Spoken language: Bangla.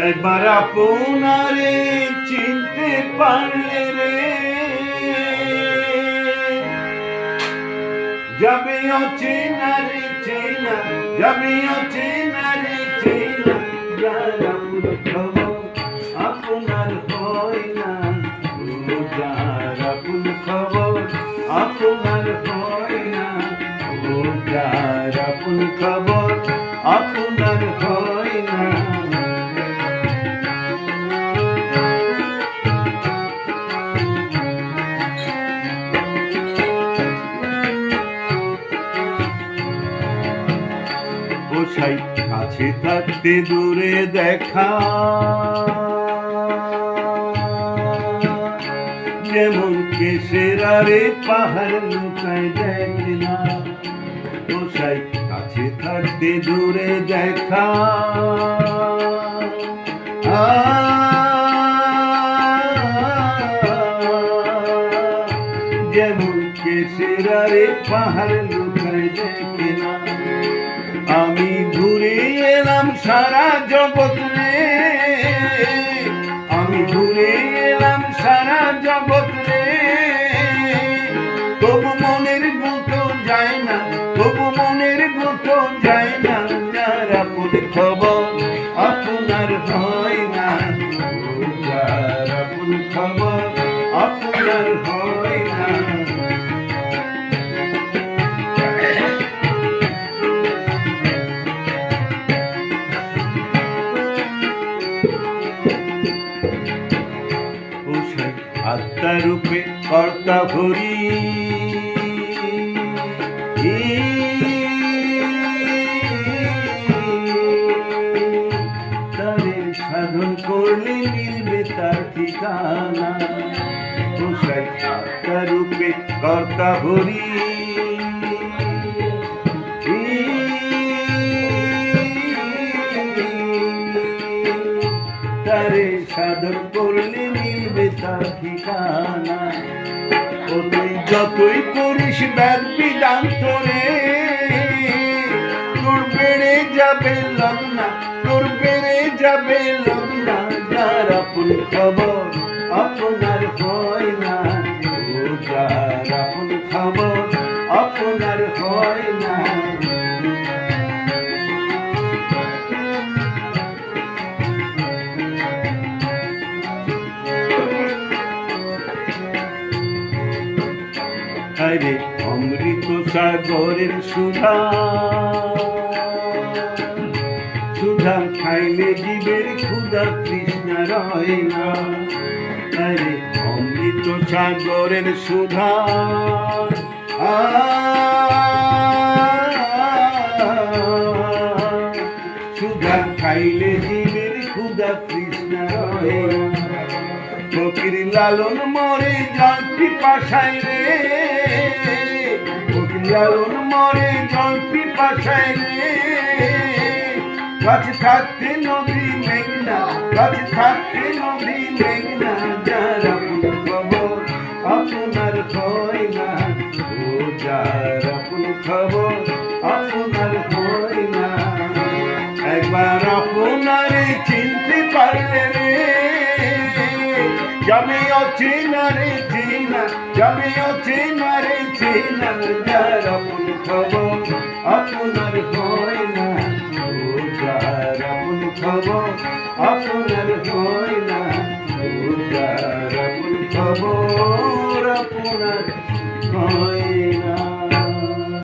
একবার আপনারে চিনতে পারলে রে যাবে অচেনা রে চেনা, যাবে অচেনা রে চেনা, যার আপন খবর আপনার হয় না, যার আপন খবর আপনার হয় না, যার আপন খবর আপনার হয় না। বসাই কাছে থাকতে দূরে দেখা, যেমন কেশের আরে পাহাড় লুকায় দেখে না। বসাই কাছে থাকতে দূরে দেখা, যেমন কেশের আরে পাহাড় লুকায় দেখে না। আমি ঘুরে এলাম সারা জগৎ রে, আমি ঘুরে এলাম সারা জগৎ রে, তবু মনের গুতো যায় না, তবু মনের গুতো যায় না, যার আপন খবর আপনার হয় না, যার আপন খবর আপনার হয় না। আত্মারূপে কর্তা ভরি, তারে সাধন করলে মিলবে তার ঠিকানা। আত্মারূপে কর্তা ভরি, তারে সাধন করলে মিলবে তার ঠিকানা। ও তুই যতই করিস ব্যাদ বিদান্ত রে, তোর বেড়ে যাবে লগ্না, তোর বেড়ে যাবে লগ্না, যার আপন খবর আপনার হয় না, যার আপন খবর আপনার হয় না। আরে অমৃত সাগরের সুধা, সুধা খাইলে জীবের ক্ষুধা তৃষ্ণা রয় না। আরে অমৃত সাগরের সুধা, সুধা খাইলে জীবের ক্ষুধা তৃষ্ণা রয় না। ফকির লালন মরে জল পিপাসায় রে, ফকির লালন মরে জল পিপাসায় রে, কাছে থাকতে নদী মেঘনা, কাছে থাকতে নদী মেঘনা, যার আপন খবর আপনার হয় না, ও যার আপন খবর আপনার হয় না। একবার আপনারে চিনতে পারলে রে যাবে অচেনা রে চেনা, যাবে অচেনা রে চেনা, যার আপন খবর আপনার হয় না, ও যার আপন খবর আপনার হয় না, ও যার আপন খবর।